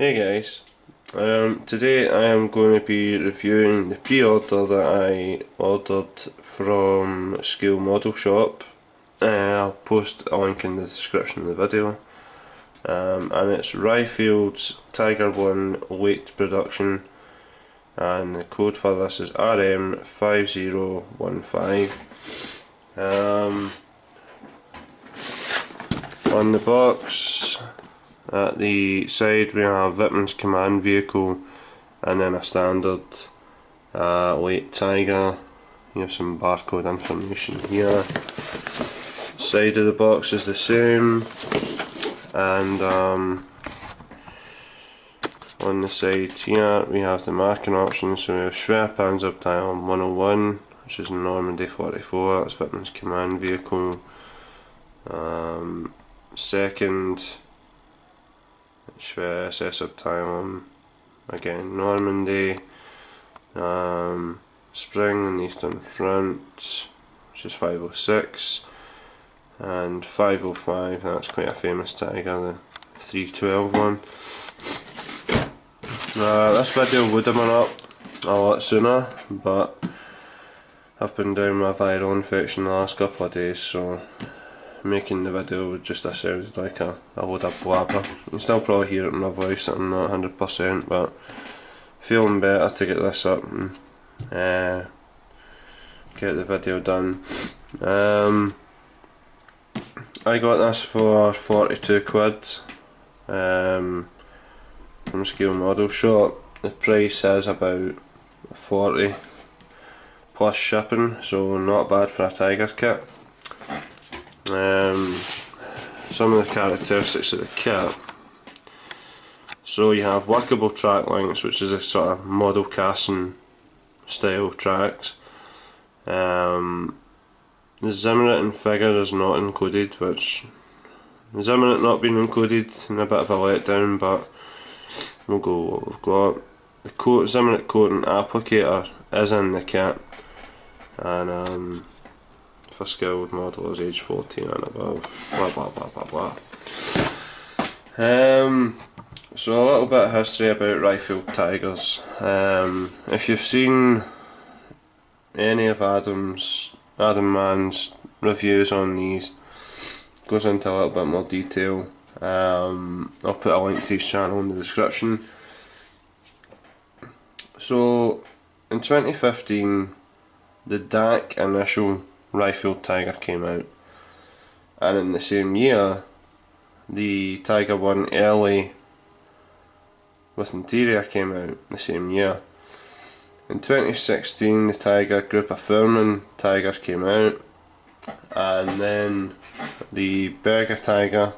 Hey guys, today I am going to be reviewing the pre-order that I ordered from Scale Model Shop. I'll post a link in the description of the video. And it's Ryefield's tiger1 weight production, and the code for this is RM5015. On the box, at the side we have Whitman's command vehicle, and then a standard weight tiger. You have some barcode information here. Side of the box is the same, and on the side here we have the marking options. So we have Schwer Panzerabteilung 101, which is Normandy 44, that's Whitman's command vehicle. Second, Schwer SS Abteilung, again Normandy. Spring and Eastern Front, which is 506, and 505, that's quite a famous tiger, the 312 one. This video would have been up a lot sooner, but I've been down my viral infection the last couple of days, so making the video just sounded like a load of blabber. You can still probably hear it in my voice that I'm not 100%, but feeling better to get this up and get the video done. I got this for 42 quid from Scale Model Shop. The price is about 40 plus shipping, so not bad for a tiger kit. Some of the characteristics of the kit. So you have workable track links, which is a sort of model casting style tracks. The Zimmerit and figure is not included, which the Zimmerit not being included in a bit of a letdown, but we'll go with what we've got. The Zimmerit coating applicator is in the kit, and for skilled modelers age 14 and above, blah blah blah blah blah. So a little bit of history about Ryefield tigers. If you've seen any of Adam Mann's reviews on these, goes into a little bit more detail. I'll put a link to his channel in the description. So in 2015 the DAC initial Ryefield tiger came out, and in the same year the tiger1 early with interior came out the same year. In 2016 the tiger group of Furman tigers came out, and then the Berger tiger,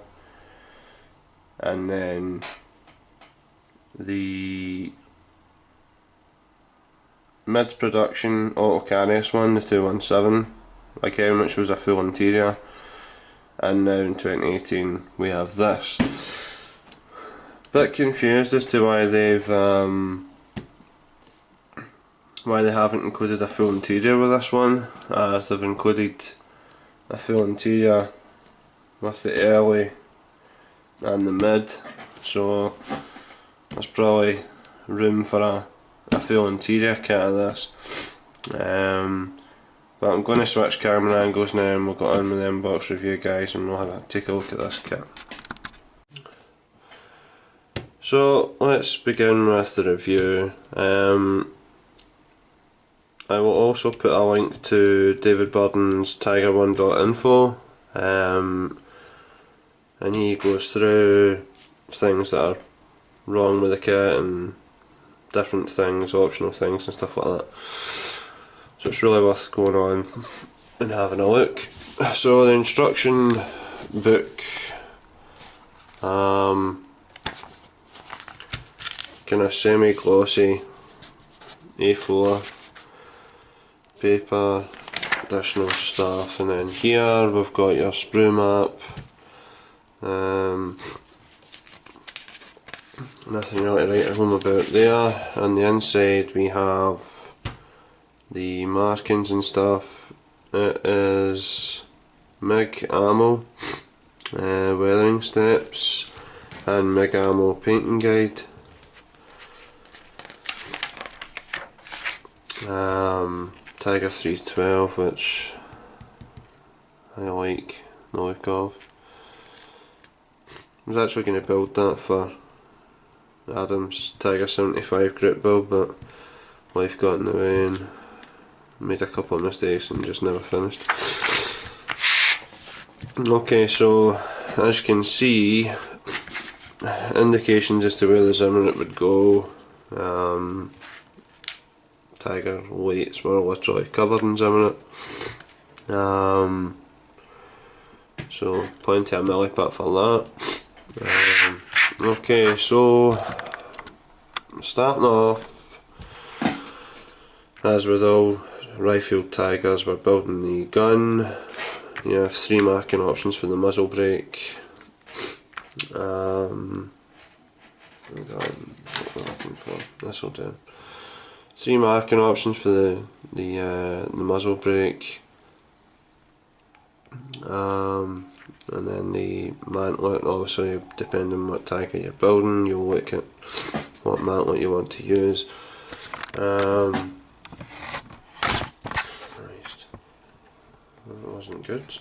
and then the mid-production Autocarius one, the 217, again, which was a full interior, and now in 2018 we have this. Bit confused as to why they haven't included a full interior with this one, as they've included a full interior with the early and the mid, so there's probably room for a full interior kit of this. But I'm going to switch camera angles now and we'll go on with the unbox review, guys, and we'll take a look at this kit. So let's begin with the review. I will also put a link to David Burden's tiger1.info, and he goes through things that are wrong with the kit and different things, optional things and stuff like that. So it's really worth going on and having a look. So the instruction book, kind of semi-glossy A4 paper, additional stuff, and then here we've got your sprue map. Nothing really to write home about there. On the inside we have the markings and stuff. It is MIG ammo, weathering steps, and MIG ammo painting guide. Tiger 312, which I like the look of. I was actually going to build that for Adam's Tiger 75 grip build, but life got in the way and made a couple of mistakes and just never finished. Okay, so as you can see, indications as to where the Zimmerit would go. Tiger weights were literally covered in Zimmerit. So plenty of milliput for that. Okay, so starting off, as with all Ryefield Tigers, we're building the gun. You have 3 marking options for the muzzle brake. What we're looking for. This will do. 3 marking options for the muzzle brake. And then the mantlet, obviously depending on what tiger you're building, you'll look at what mantlet you want to use. That wasn't good.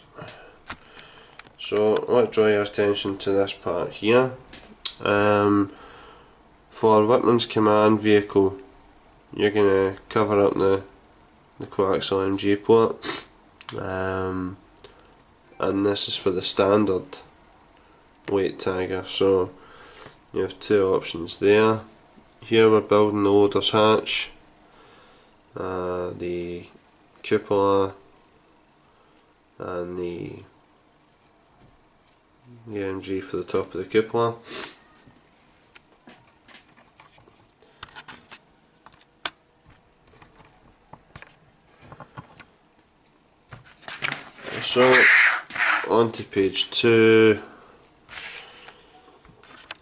So let's draw your attention to this part here. For Whitman's command vehicle, you're going to cover up the coaxial MG port. And this is for the standard weight tiger, so you have 2 options there. Here we're building the loader's hatch, the cupola, and the MG for the top of the cupola. So on to page 2,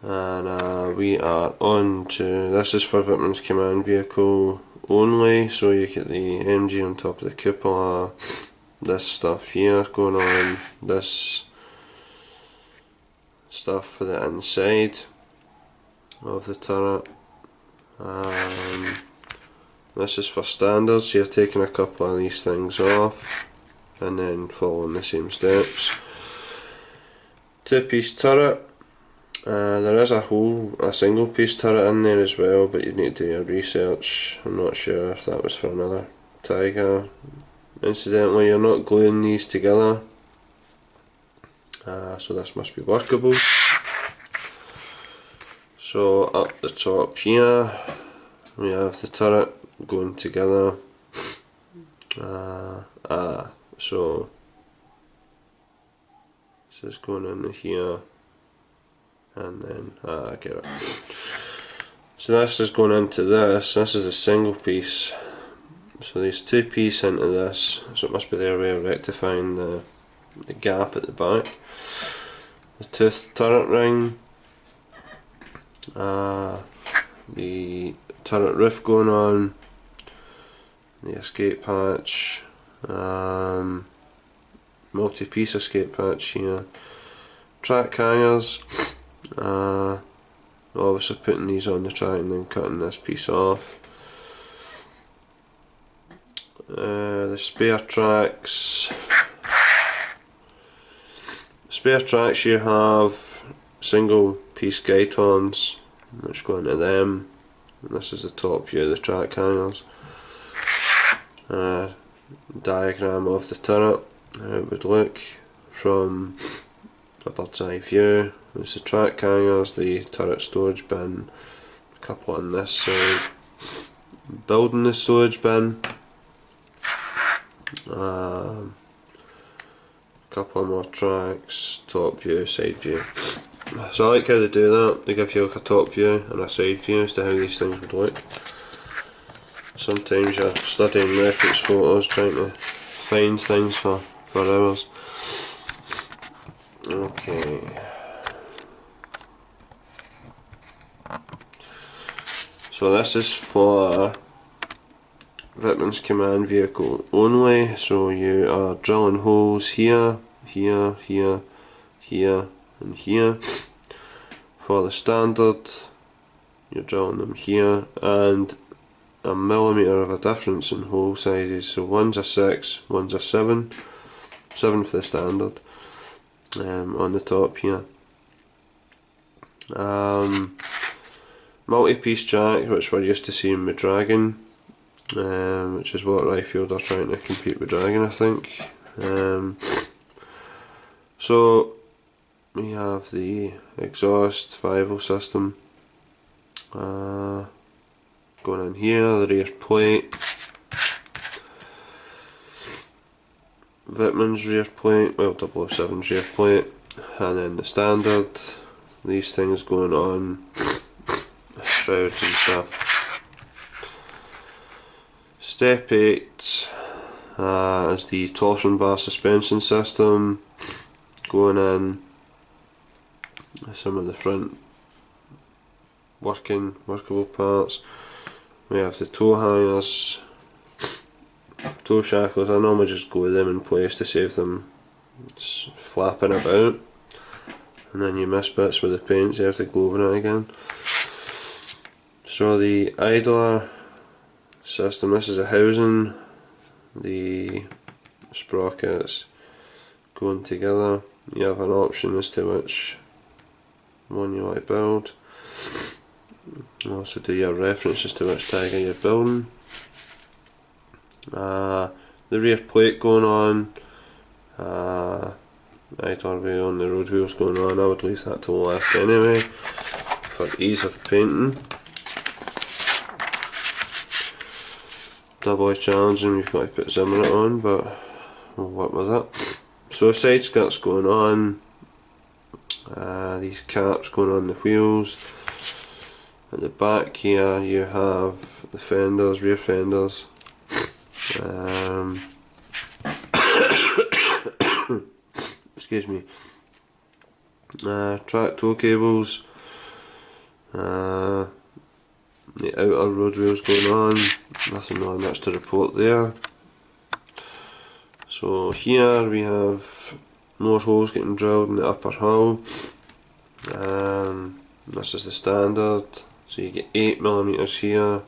and we are on to, this is for Whitman's command vehicle only, so you get the MG on top of the cupola, this stuff here going on, this stuff for the inside of the turret. This is for standards, so you're taking a couple of these things off and then following the same steps. 2-piece turret. There is a single piece turret in there as well, but you need to do your research. I'm not sure if that was for another tiger. Incidentally, you're not gluing these together, so this must be workable. So up the top here we have the turret going together. So this is going in here, and then I get it. So this is going into this. This is a single piece. So there's 2 pieces into this. So it must be their way of rectifying the gap at the back. The toothed turret ring. The turret roof going on. The escape hatch. Multi-piece escape hatch here. Track hangers. Obviously putting these on the track and then cutting this piece off. The spare tracks. Spare tracks, you have single piece guide horns which go into them. And this is the top view of the track hangers. Diagram of the turret, how it would look from a bird's eye view. There's the track hangers, the turret storage bin, a couple on this side, building the storage bin, a couple more tracks, top view, side view. So I like how they do that. They give you like a top view and a side view as to how these things would look. Sometimes you're studying reference photos trying to find things for hours. Okay. So this is for Whitman's command vehicle only, so you are drilling holes here, here, here, here and here. For the standard, you're drilling them here, and a millimetre of a difference in hole sizes. So one's a 6, one's a 7. 7 for the standard. On the top here. Multi-piece jack, which we're used to seeing with Dragon, which is what Ryefield are trying to compete with Dragon, I think. So we have the exhaust 5 system going in here, the rear plate, Wittmann's rear plate, well 007's rear plate, and then the standard, these things going on, shrouds and stuff. Step 8 is the torsion bar suspension system going in, some of the front workable parts. We have the tow hangers, toe shackles. I normally just glue them in place to save them flapping about, and then you miss bits with the paint, so you have to go over it again. So the idler system, this is a housing, the sprockets going together. You have an option as to which one you want to build. You also do your reference as to which tiger you're building. The rear plate going on, idler wheel and the road wheels going on. I would leave that to last anyway, for ease of painting. Doubly challenging, we've got to put Zimmer on, but we'll work with it. So side skirts going on, these caps going on the wheels. At the back here you have the fenders, rear fenders. Excuse me. Track tow cables. The outer road wheels going on, nothing really much to report there. So here we have more holes getting drilled in the upper hull. This is the standard, so you get 8mm here.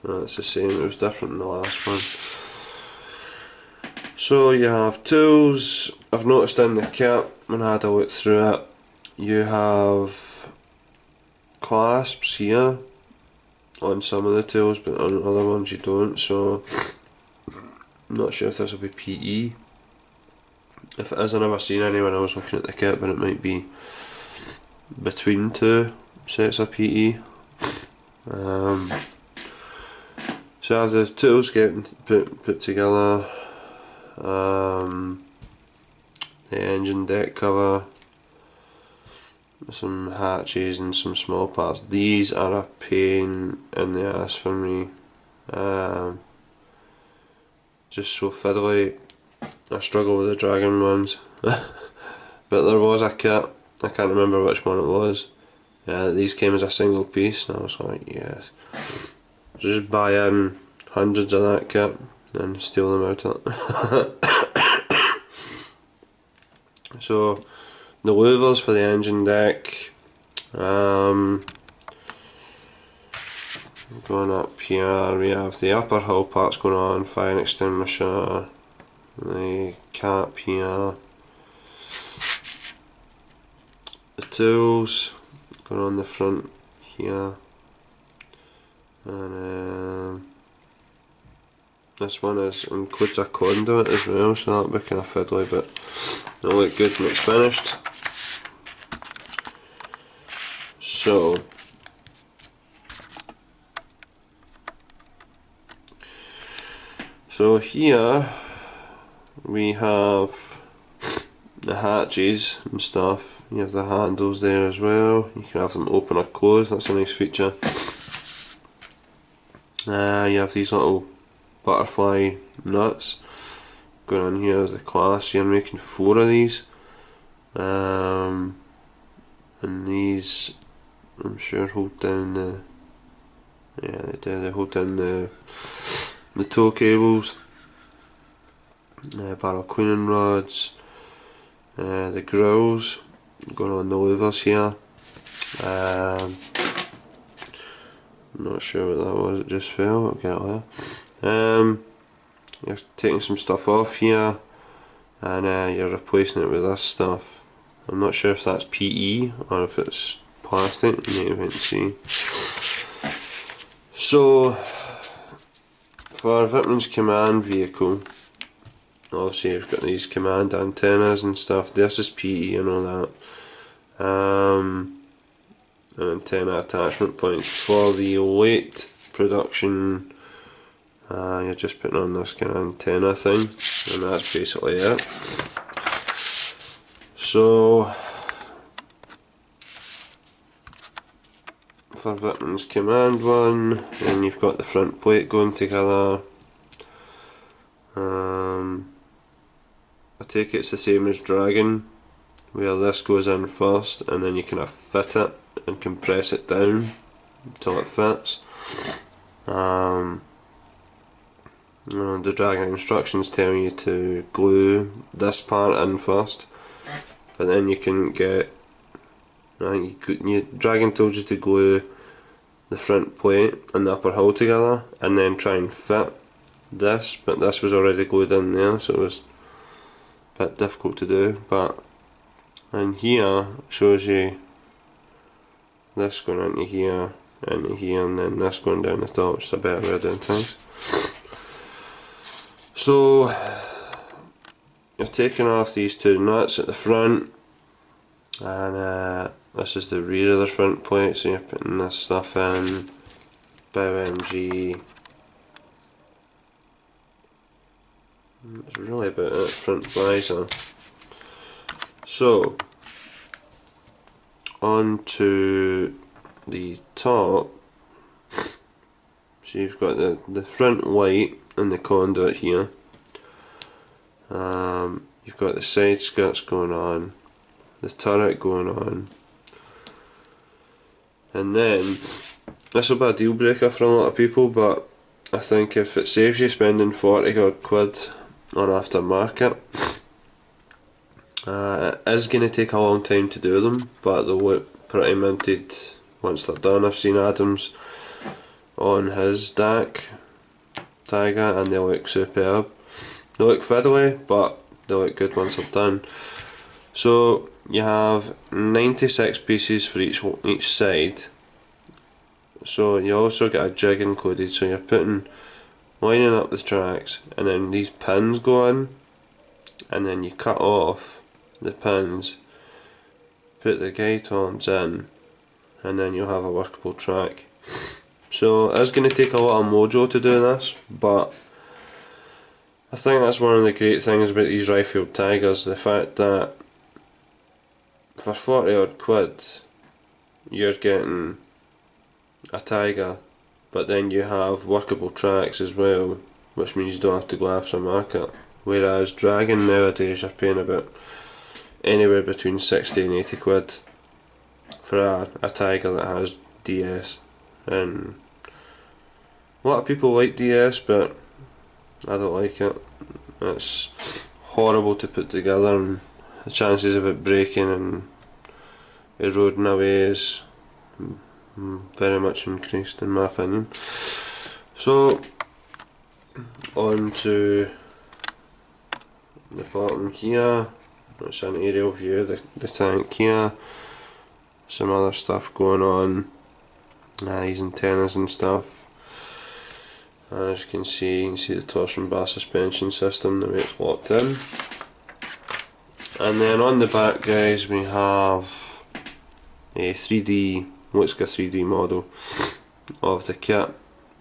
That's the same, it was different in the last one. So you have tools. I've noticed in the kit, when I had a look through it, you have clasps here on some of the tools, but on other ones you don't, so I'm not sure if this will be PE. If it is, I've never seen any when I was looking at the kit, but it might be between two sets of PE. So as the tools getting put together, the engine deck cover, some hatches and some small parts. These are a pain in the ass for me, just so fiddly. I struggle with the Dragon ones. But there was a kit, I can't remember which one it was, these came as a single piece, and I was like, yes. So just buy in hundreds of that kit and steal them out of it. So the louvers for the engine deck, going up here we have the upper hull parts going on, fire extinguisher, the cap here, the tools going on the front here, and this one includes a conduit as well, so that'll be kind of fiddly, but it'll look good when it's finished. So here we have the hatches and stuff. You have the handles there as well. You can have them open or close, that's a nice feature. You have these little butterfly nuts going on here as the class. You're making 4 of these, and these I'm sure hold down the, yeah they do, they hold down the tow cables, barrel cleaning rods, the grills going on the louvers here, I'm not sure what that was, it just fell. I'll get it there. You're taking some stuff off here, and you're replacing it with this stuff. I'm not sure if that's PE or if it's plastic, you may wait and see. So, for Vitman's command vehicle, obviously you've got these command antennas and stuff. This is PE and all that. An antenna attachment points. For the late production, you're just putting on this kind of antenna thing, and that's basically it. So, for Vitman's command one, then you've got the front plate going together. I take it it's the same as Dragon, where this goes in first and then you kind of fit it and compress it down until it fits. The Dragon instructions tell you to glue this part in first, but then you can get, Dragon told you to glue the front plate and the upper hull together and then try and fit this, but this was already glued in there, so it was a bit difficult to do. But in here shows you this going into here, and then this going down the top. It's a better way of doing things. So you're taking off these two nuts at the front, and this is the rear of the front plate, so you're putting this stuff in, bow MG. That's really about it, front visor. So, on to the top. So you've got the front light and the conduit here. You've got the side skirts going on, the turret going on, and then this will be a deal breaker for a lot of people, but I think if it saves you spending 40 odd quid on aftermarket, it is going to take a long time to do them, but they'll look pretty minted once they're done. I've seen Adam's on his DAC Tiger and they look superb. They look fiddly, but they look good once they're done. So you have 96 pieces for each side. So you also get a jig included, so you're lining up the tracks, and then these pins go in, and then you cut off the pins, put the guide arms in, and then you'll have a workable track. So it's going to take a lot of mojo to do this, but I think that's one of the great things about these Ryefield Tigers, the fact that for 40 odd quid you're getting a Tiger, but then you have workable tracks as well, which means you don't have to go after market. Whereas Dragon nowadays you're paying about anywhere between 60 and 80 quid for a Tiger that has DS, and a lot of people like DS, but I don't like it. It's horrible to put together, and the chances of it breaking and eroding away is very much increased in my opinion. So on to the bottom here. It's an aerial view of the tank here. Some other stuff going on, these antennas and stuff. As you can see the torsion bar suspension system, the way it's locked in. And then on the back, guys, we have a 3D, looks like a 3D model of the kit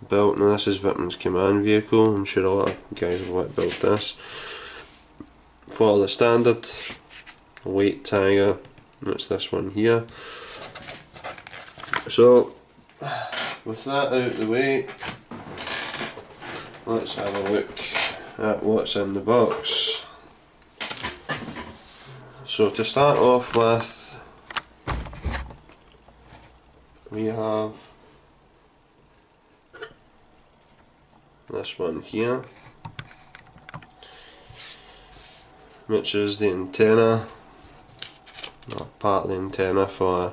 built. Now this is Vitman's command vehicle. I'm sure a lot of guys will want to build this. For the standard weight Tiger, that's this one here. So with that out of the way, let's have a look at what's in the box. So to start off with, we have this one here, which is the antenna, or part of the antenna for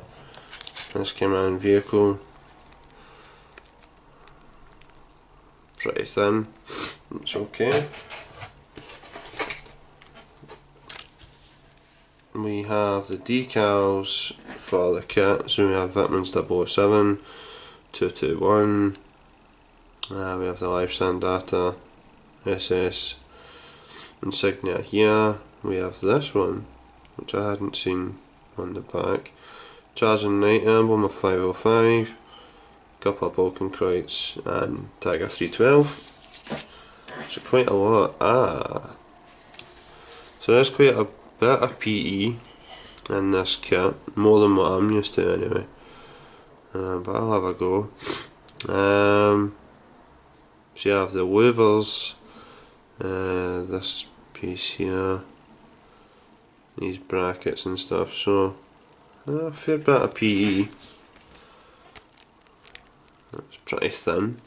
this command vehicle. pretty thin. It's okay. We have the decals for the kit, so we have Vitamins 007, 221, we have the lifespan data, SS insignia here. We have this one, which I hadn't seen on the back. Charging Night emblem of 505, couple of Balkan Kreutz and Tiger 312. So quite a lot. So there's quite a bit of PE in this kit, more than what I'm used to anyway. But I'll have a go. So you have the louvers, this piece here, these brackets and stuff, so a fair bit of PE. It's pretty thin,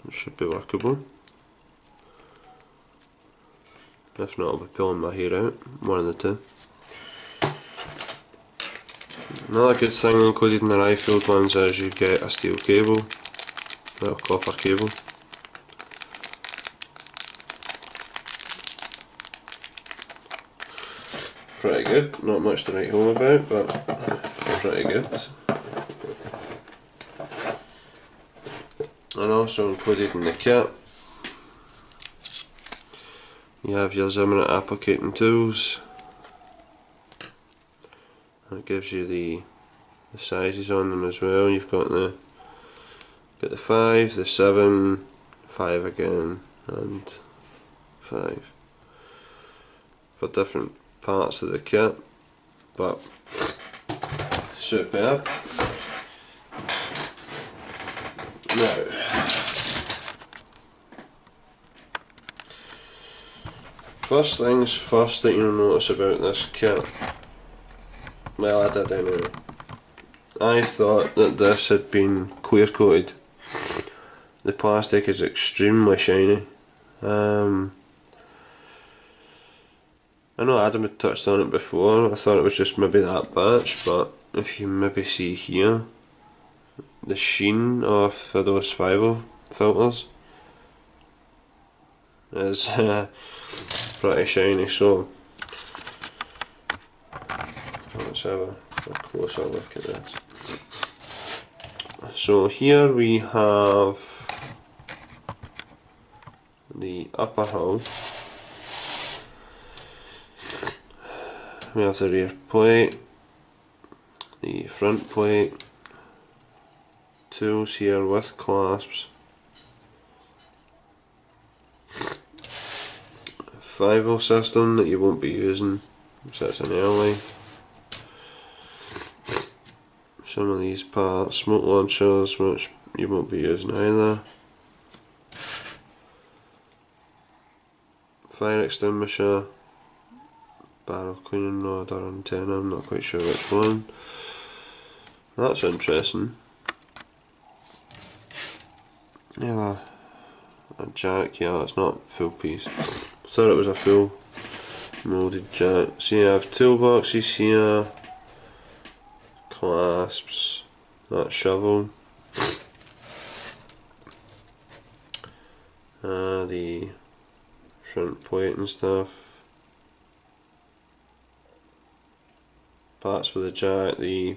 it should be workable. If not, I'll be pulling my hair out, one of the two. Another good thing included in the Ryefield ones is you get a steel cable, well, copper cable. Pretty good, not much to write home about, but pretty good. And also included in the kit, you have your Zimmerit applicating tools, and it gives you the sizes on them as well. You've got the 5, the 7, 5 again, and 5 for different parts of the kit, but superb. Now, first things first that you'll notice about this kit, well, I did anyway, I thought that this had been clear coated. The plastic is extremely shiny. I know Adam had touched on it before. I thought it was just maybe that batch, but if you maybe see here, the sheen of those fibre filters is pretty shiny. So let's have a closer look at this. So here we have the upper hull. We have the rear plate, the front plate, tools here with clasps, 5-0 system that you won't be using, sits in early. Some of these parts, smoke launchers, which you won't be using either. Fire extinguisher, barrel cleaning rod or antenna, I'm not quite sure which one. That's interesting. Yeah, a jack, yeah, it's not full piece. Thought it was a full moulded jack. So you have toolboxes here, clasps, that shovel, the front plate and stuff, parts for the jack, the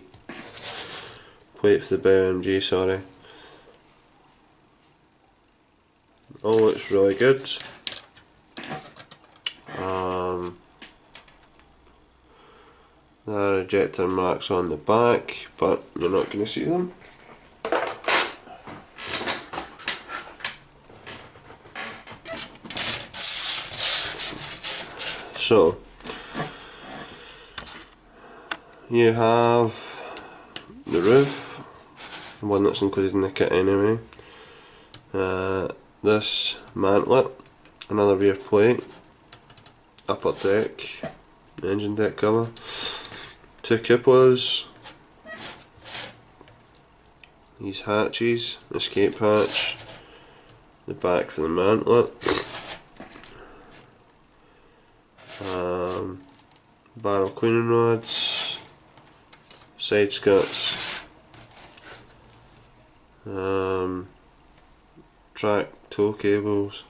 plate for the BMG, sorry. All looks really good. There are ejector marks on the back, but you're not going to see them. So, you have the roof, the one that's included in the kit anyway. This mantlet, another rear plate, upper deck, engine deck cover, 2 cupolas, these hatches, escape hatch, the back for the mantlet, barrel cleaning rods, side skirts, track tow cables,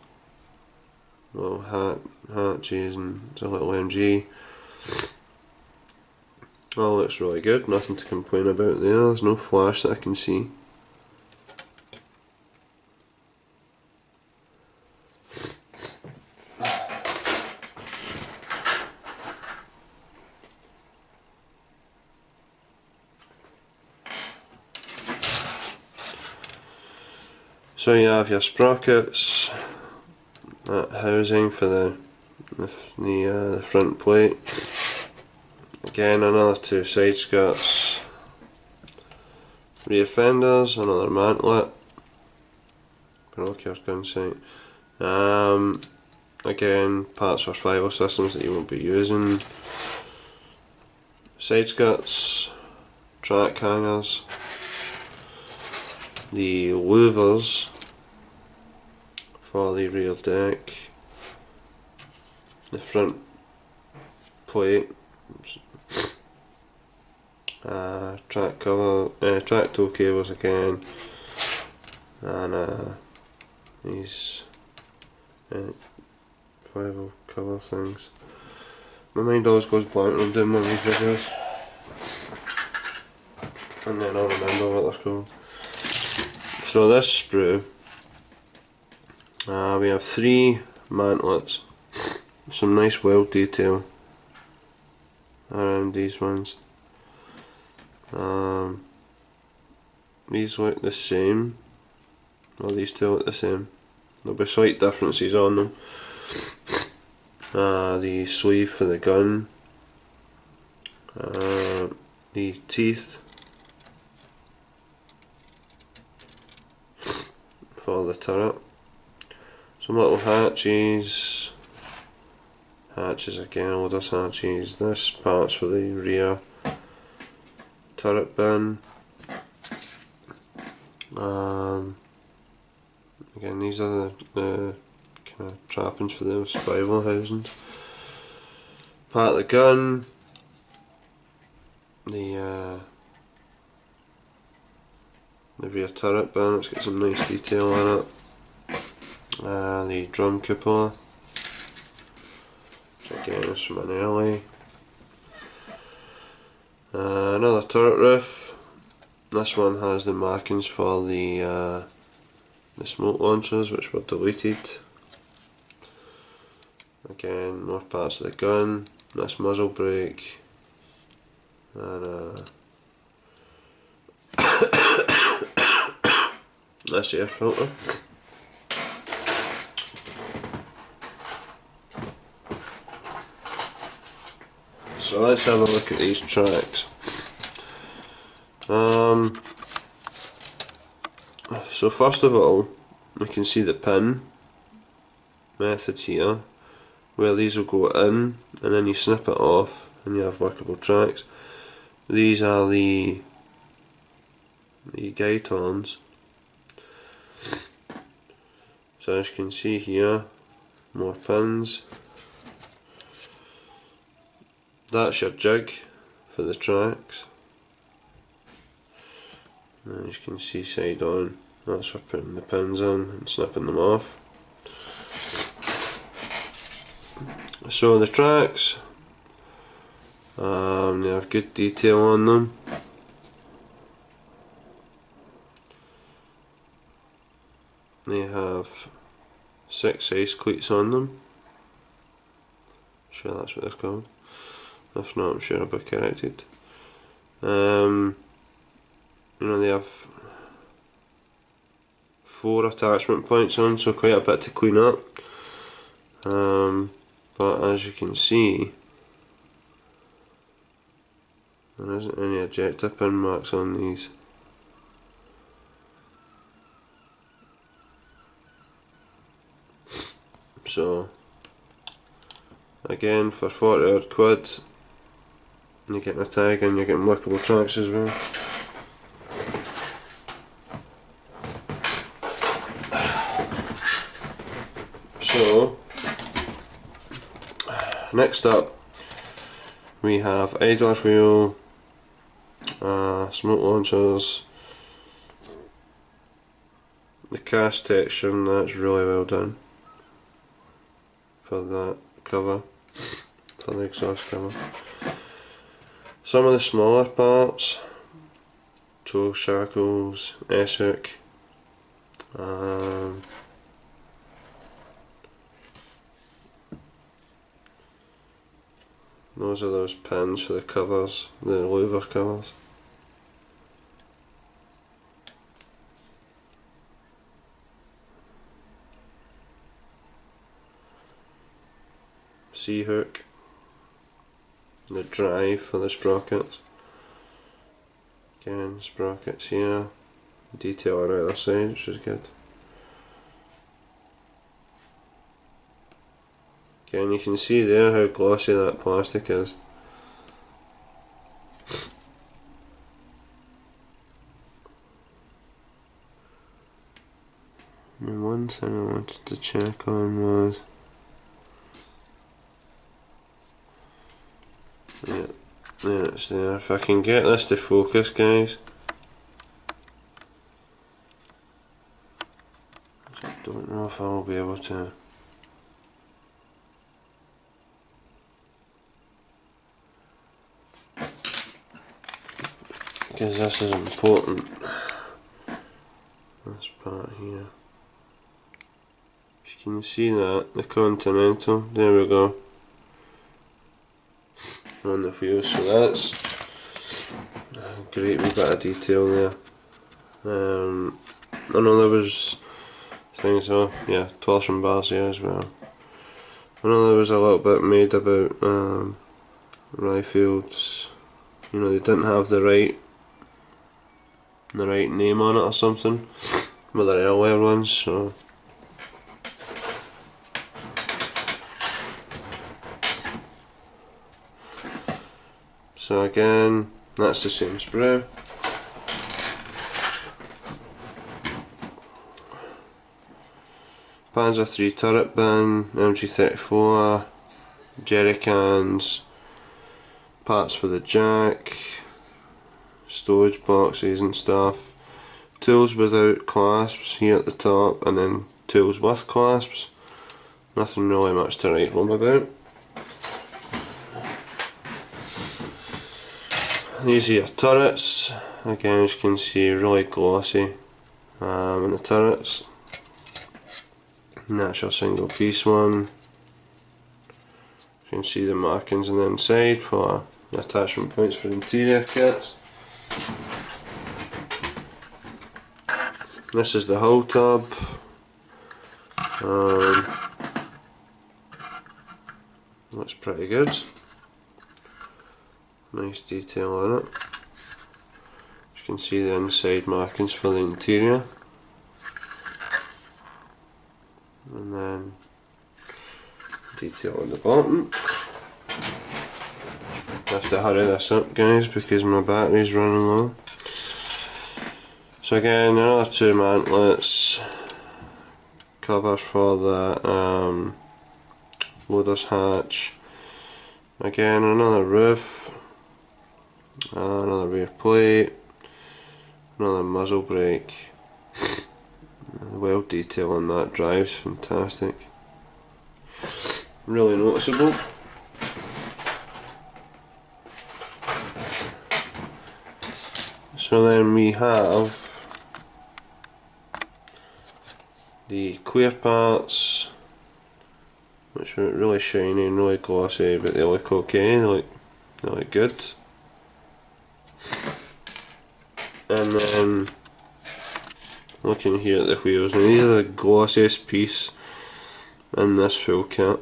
little hatches, and there's a little MG. All looks really good, nothing to complain about there. There's no flash that I can see. So you have your sprockets, that housing for the front plate. Again, another two side skirts, rear fenders, another mantlet, binoculars, gun sight. Again, parts for survival systems that you won't be using. Side skirts, track hangers, the louvers for the rear deck, the front plate, track cover, track tow cables again, and these survival cover things. My mind always goes blank when I'm doing one of these videos, and then I'll remember what they're called. So this sprue, we have 3 mantlets, some nice weld detail around these ones. These look the same, well, these two look the same. There'll be slight differences on them. The sleeve for the gun, the teeth for the turret, some little hatches again, loaders hatches, this part's for the rear turret bin. Again, these are the kind of trappings for the survival housings. Part of the gun, the rear turret bin, it's got some nice detail in it. The drum cupola, which again is from an early. Another turret roof. This one has the markings for the smoke launchers, which were deleted. Again, more parts of the gun, this muzzle brake, and this air filter. So let's have a look at these tracks. So first of all, we can see the pin method here, where these will go in and then you snip it off and you have workable tracks. These are the guide arms. So as you can see here, more pins. That's your jig for the tracks. And as you can see side on, that's for putting the pins in and snipping them off. So the tracks, they have good detail on them. They have 6 ace cleats on them. I'm sure that's what they're called. If not, I'm sure I'll be corrected. You know, they have 4 attachment points on, so quite a bit to clean up. But as you can see, there isn't any ejector pin marks on these. So again, for 40 odd quid, you're getting a tag and you're getting workable tracks as well. So next up we have idler wheel, smoke launchers, the cast texture and that's really well done for that cover, for the exhaust cover. Some of the smaller parts, toe shackles, S-hook, those are those pins for the covers, the louver covers. C-hook, the drive for the sprockets. Again, sprockets here, detail on either side, which is good. Again, you can see there how glossy that plastic is. And one thing I wanted to check on was, yeah, there it's there. If I can get this to focus, guys. I don't know if I'll be able to. Because this is important. This part here. If you can see that, the Continental, there we go. On the wheels, so that's a great wee bit of detail there. I know there was things, oh yeah, torsion bars here as well. I know there was a little bit made about Ryefields, you know, they didn't have the right name on it or something with their earlier ones, so again, that's the same sprue. Panzer III turret bin, MG34, jerry cans, parts for the jack, storage boxes and stuff, tools without clasps here at the top, and then tools with clasps. Nothing really much to write home about. These are your turrets, again as you can see really glossy in the turrets. And that's your single piece one. You can see the markings on the inside for the attachment points for interior kits. This is the hull tub. Looks pretty good. Nice detail on it. You can see the inside markings for the interior. And then detail on the bottom. I have to hurry this up, guys, because my battery's running low. So again, another two mantlets, cover for the loader's hatch. Again, another roof. Another rear plate, another muzzle brake. The weld detail on that drive's fantastic, really noticeable. So then we have the clear parts, which are really shiny and really glossy, but they look okay, they look good. And then looking here at the wheels, and these are the glossiest piece in this full kit.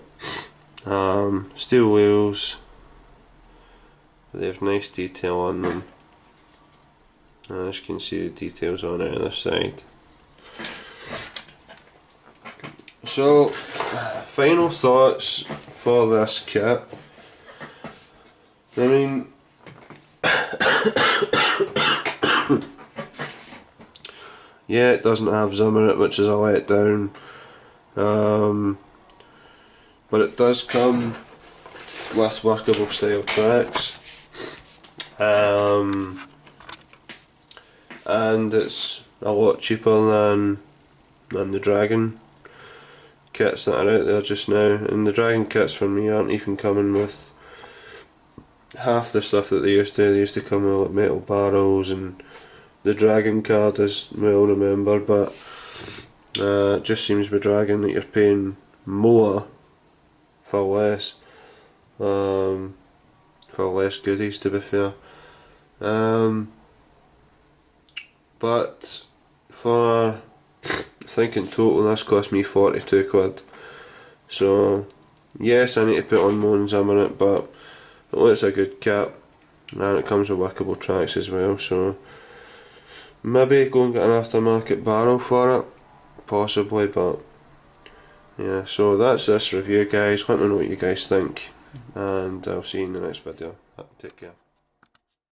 Steel wheels, they have nice detail on them. As you can see, the details on either side. So, final thoughts for this kit. I mean, yeah, it doesn't have zoom in it, which is a letdown, but it does come with workable style tracks, and it's a lot cheaper than and the dragon kits that are out there just now, and the dragon kits for me aren't even coming with half the stuff that they used to. They used to come with like metal barrels and the dragon card, as we all remember, but it just seems with dragon that you're paying more for less, goodies, to be fair. But for, I think in total this cost me 42 quid. So yes, I need to put on Moans on it, but it looks a good cap, and it comes with workable tracks as well, so maybe go and get an aftermarket barrel for it, possibly, but yeah, so that's this review, guys. Let me know what you guys think, and I'll see you in the next video. Take care.